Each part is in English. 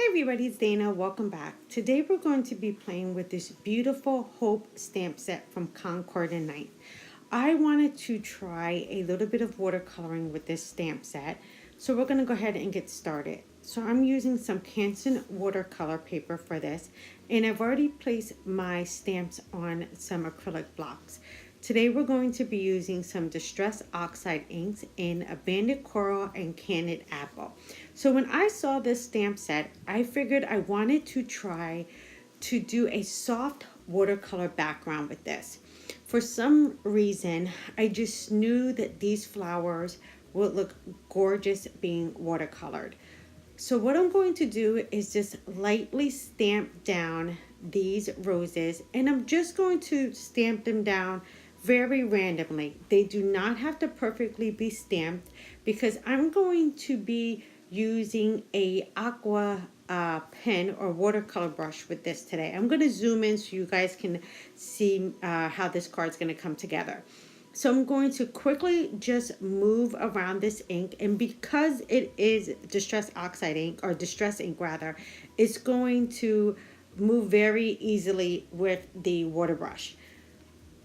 everybody, it's Dana. Welcome back. Today we're going to be playing with this beautiful Hope stamp set from Concord and Knight. I wanted to try a little bit of watercoloring with this stamp set, so we're going to go ahead and get started. So I'm using some Canson watercolor paper for this, and I've already placed my stamps on some acrylic blocks. Today we're going to be using some distressed oxide inks in a banded coral and candied apple. So when I saw this stamp set, I figured I wanted to try to do a soft watercolor background with this. For some reason, I just knew that these flowers would look gorgeous being watercolored. So what I'm going to do is just lightly stamp down these roses, and I'm just going to stamp them down very randomly. They do not have to perfectly be stamped because I'm going to be using a aqua pen or watercolor brush with this today. I'm going to zoom in so you guys can see how this card is going to come together. So I'm going to quickly just move around this ink, and because it is distressed oxide ink, or distress ink rather, it's going to move very easily with the water brush.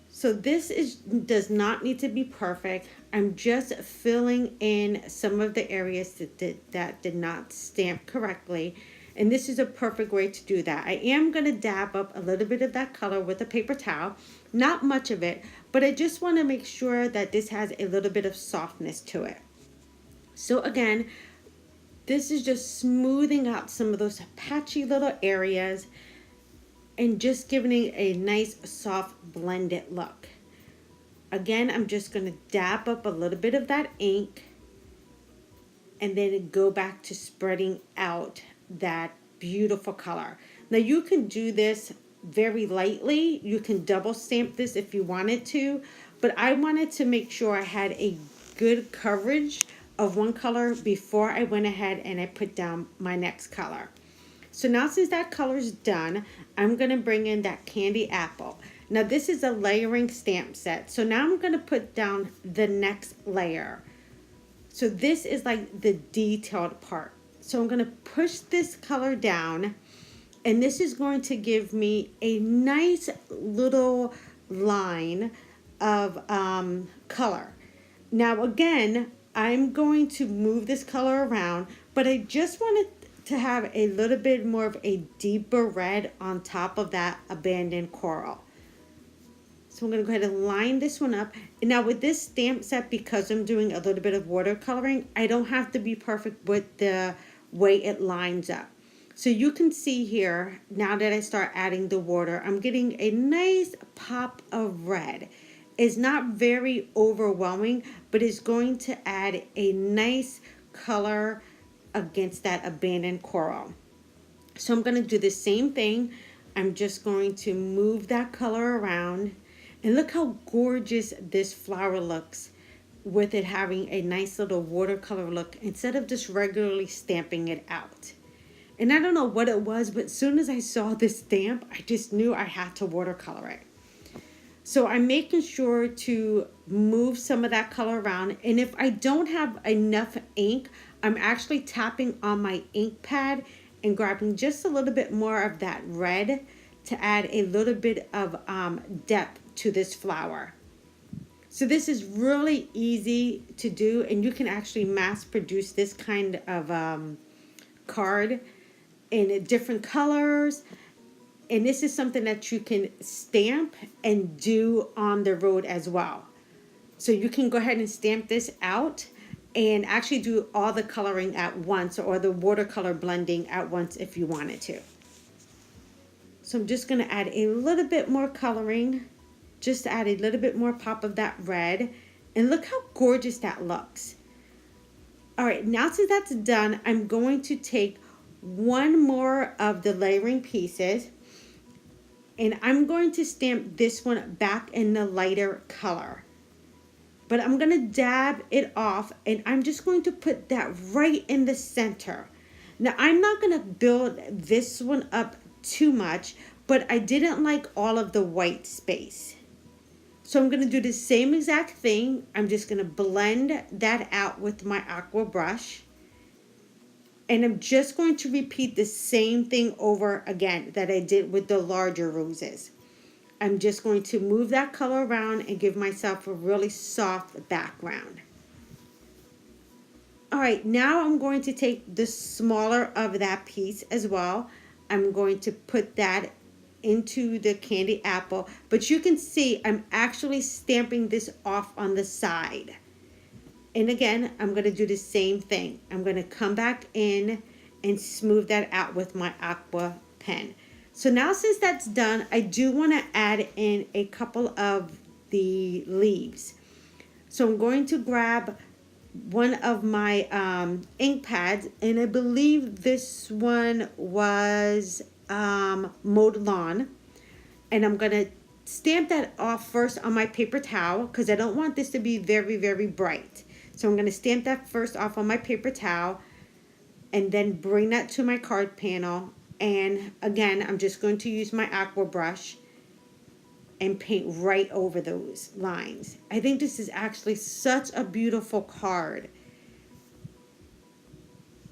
So this does not need to be perfect. I'm just filling in some of the areas that did not stamp correctly. And this is a perfect way to do that. I am going to dab up a little bit of that color with a paper towel. Not much of it, but I just want to make sure that this has a little bit of softness to it. So again, this is just smoothing out some of those patchy little areas and just giving it a nice soft blended look. Again, I'm just going to dab up a little bit of that ink and then go back to spreading out that beautiful color. Now you can do this very lightly. You can double stamp this if you wanted to, but I wanted to make sure I had a good coverage of one color before I went ahead and I put down my next color. So now since that color is done, I'm going to bring in that candy apple. Now this is a layering stamp set. So now I'm going to put down the next layer. So this is like the detailed part. So I'm going to push this color down, and this is going to give me a nice little line of color. Now again, I'm going to move this color around, but I just wanted to have a little bit more of a deeper red on top of that abandoned coral. So I'm going to go ahead and line this one up. And now with this stamp set, because I'm doing a little bit of watercoloring, I don't have to be perfect with the way it lines up. So you can see here, now that I start adding the water, I'm getting a nice pop of red. It's not very overwhelming, but it's going to add a nice color against that abandoned coral. So I'm going to do the same thing. I'm just going to move that color around, and look how gorgeous this flower looks with it having a nice little watercolor look instead of just regularly stamping it out. And I don't know what it was, but as soon as I saw this stamp, I just knew I had to watercolor it. So I'm making sure to move some of that color around, and if I don't have enough ink, I'm actually tapping on my ink pad and grabbing just a little bit more of that red to add a little bit of depth to this flower. So this is really easy to do, and you can actually mass produce this kind of card in different colors. And this is something that you can stamp and do on the road as well. So you can go ahead and stamp this out and actually do all the coloring at once, or the watercolor blending at once if you wanted to. So I'm just going to add a little bit more coloring, just to add a little bit more pop of that red. And look how gorgeous that looks. All right, now since that's done, I'm going to take one more of the layering pieces, and I'm going to stamp this one back in the lighter color. But I'm going to dab it off, and I'm just going to put that right in the center. Now, I'm not going to build this one up too much, but I didn't like all of the white space. So I'm going to do the same exact thing. I'm just going to blend that out with my aqua brush. And I'm just going to repeat the same thing over again that I did with the larger roses. I'm just going to move that color around and give myself a really soft background. All right, now I'm going to take the smaller of that piece as well. I'm going to put that into the candy apple, but you can see I'm actually stamping this off on the side. And again, I'm going to do the same thing. I'm going to come back in and smooth that out with my aqua pen. So now since that's done, I do want to add in a couple of the leaves. So I'm going to grab one of my ink pads, and I believe this one was Mowed Lawn. And I'm going to stamp that off first on my paper towel because I don't want this to be very, very bright. So I'm going to stamp that first off on my paper towel and then bring that to my card panel. And again, I'm just going to use my aqua brush and paint right over those lines. I think this is actually such a beautiful card.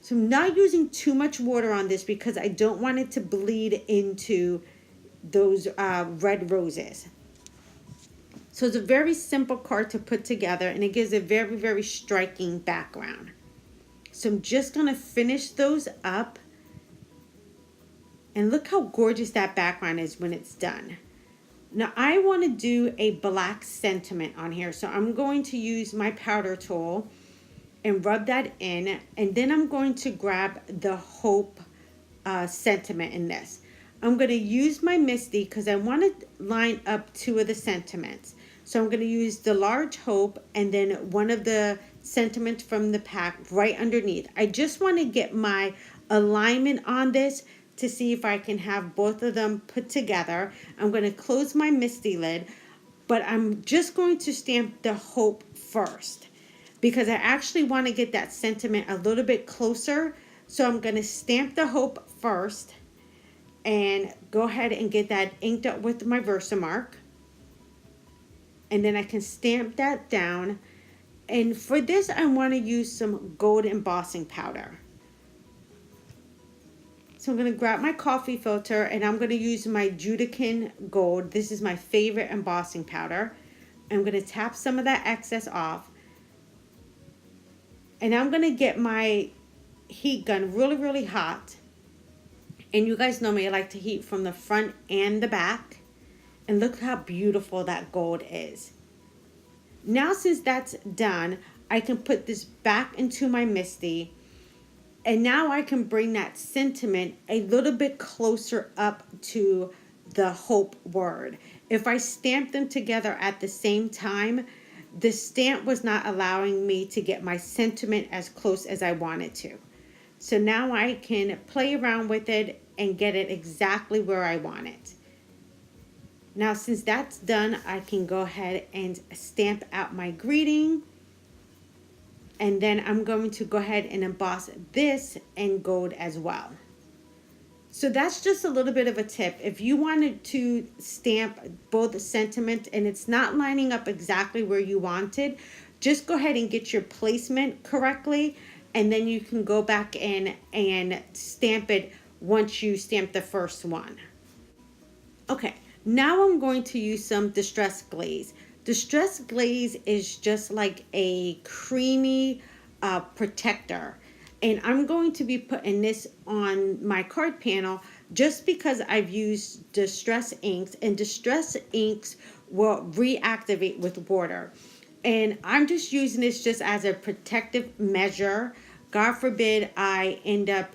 So I'm not using too much water on this because I don't want it to bleed into those red roses. So it's a very simple card to put together, and it gives a very, very striking background. So I'm just going to finish those up. And look how gorgeous that background is when it's done. Now I want to do a black sentiment on here. So I'm going to use my powder tool and rub that in. And then I'm going to grab the Hope sentiment in this. I'm going to use my MISTI because I want to line up two of the sentiments. So I'm going to use the large Hope and then one of the sentiments from the pack right underneath. I just want to get my alignment on this to see if I can have both of them put together. I'm going to close my MISTI lid, but I'm just going to stamp the Hope first because I actually want to get that sentiment a little bit closer. So I'm going to stamp the Hope first and go ahead and get that inked up with my Versamark. And then I can stamp that down. And for this, I want to use some gold embossing powder. So I'm going to grab my coffee filter and I'm going to use my Judican Gold. This is my favorite embossing powder. I'm going to tap some of that excess off. And I'm going to get my heat gun really, really hot. And you guys know me, I like to heat from the front and the back. And look how beautiful that gold is. Now since that's done, I can put this back into my MISTI. And now I can bring that sentiment a little bit closer up to the Hope word. If I stamp them together at the same time, the stamp was not allowing me to get my sentiment as close as I wanted to. So now I can play around with it and get it exactly where I want it. Now since that's done, I can go ahead and stamp out my greeting. And then I'm going to go ahead and emboss this in gold as well. So that's just a little bit of a tip. If you wanted to stamp both sentiments and it's not lining up exactly where you wanted, just go ahead and get your placement correctly. And then you can go back in and stamp it once you stamp the first one. Okay, now I'm going to use some Distress Glaze. Distress Glaze is just like a creamy protector. And I'm going to be putting this on my card panel just because I've used Distress inks. And Distress inks will reactivate with water. And I'm just using this just as a protective measure. God forbid I end up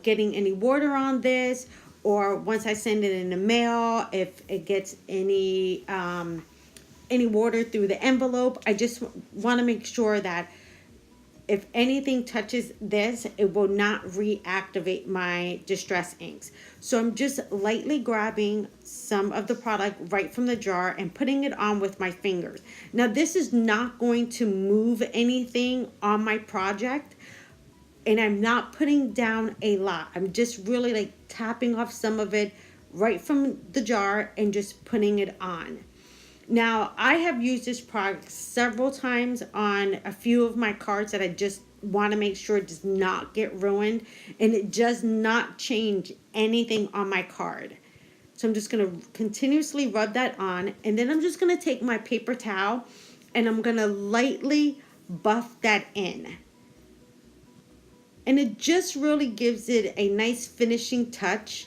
getting any water on this. Or once I send it in the mail, if it gets any water through the envelope, I just want to make sure that if anything touches this, it will not reactivate my Distress inks. So I'm just lightly grabbing some of the product right from the jar and putting it on with my fingers. Now this is not going to move anything on my project, and I'm not putting down a lot. I'm just really like tapping off some of it right from the jar and just putting it on. Now, I have used this product several times on a few of my cards that I just want to make sure it does not get ruined, and it does not change anything on my card. So I'm just going to continuously rub that on, and then I'm just going to take my paper towel and I'm going to lightly buff that in. And it just really gives it a nice finishing touch.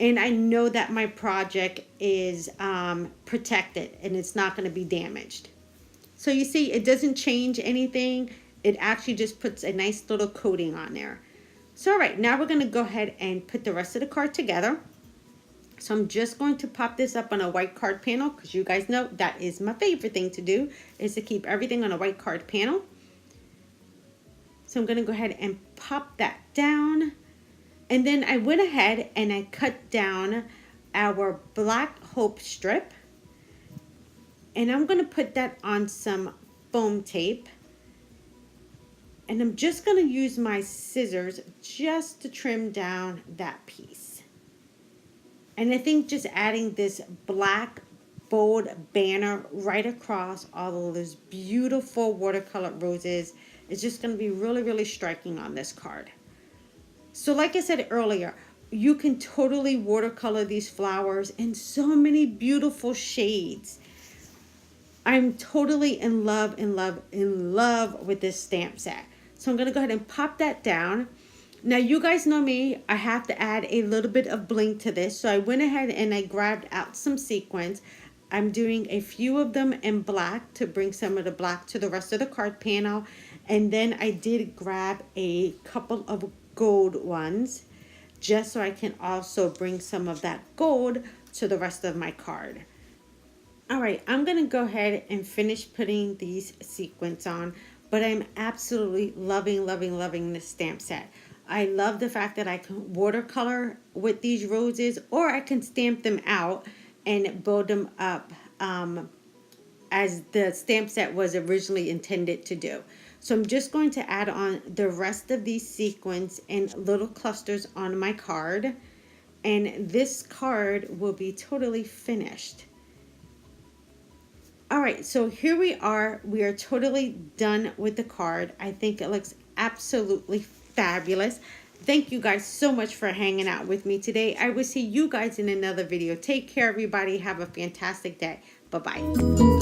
And I know that my project is protected and it's not going to be damaged. So you see, it doesn't change anything. It actually just puts a nice little coating on there. So all right, now we're going to go ahead and put the rest of the card together. So I'm just going to pop this up on a white card panel, because you guys know that is my favorite thing to do, is to keep everything on a white card panel. So I'm going to go ahead and pop that down. And then I went ahead and I cut down our black hope strip. And I'm going to put that on some foam tape. And I'm just going to use my scissors just to trim down that piece. And I think just adding this black bold banner right across all of those beautiful watercolor roses is just going to be really, really striking on this card. So like I said earlier, you can totally watercolor these flowers in so many beautiful shades. I'm totally in love with this stamp set. So I'm going to go ahead and pop that down. Now you guys know me, I have to add a little bit of bling to this. So I went ahead and I grabbed out some sequins. I'm doing a few of them in black to bring some of the black to the rest of the card panel. And then I did grab a couple of gold ones just so I can also bring some of that gold to the rest of my card. All right, I'm going to go ahead and finish putting these sequins on, but I'm absolutely loving this stamp set. I love the fact that I can watercolor with these roses, or I can stamp them out and build them up as the stamp set was originally intended to do. So I'm just going to add on the rest of these sequins in little clusters on my card, and this card will be totally finished. All right, so here we are totally done with the card. I think it looks absolutely fabulous. Thank you guys so much for hanging out with me today. I will see you guys in another video. Take care, everybody. Have a fantastic day. Bye-bye.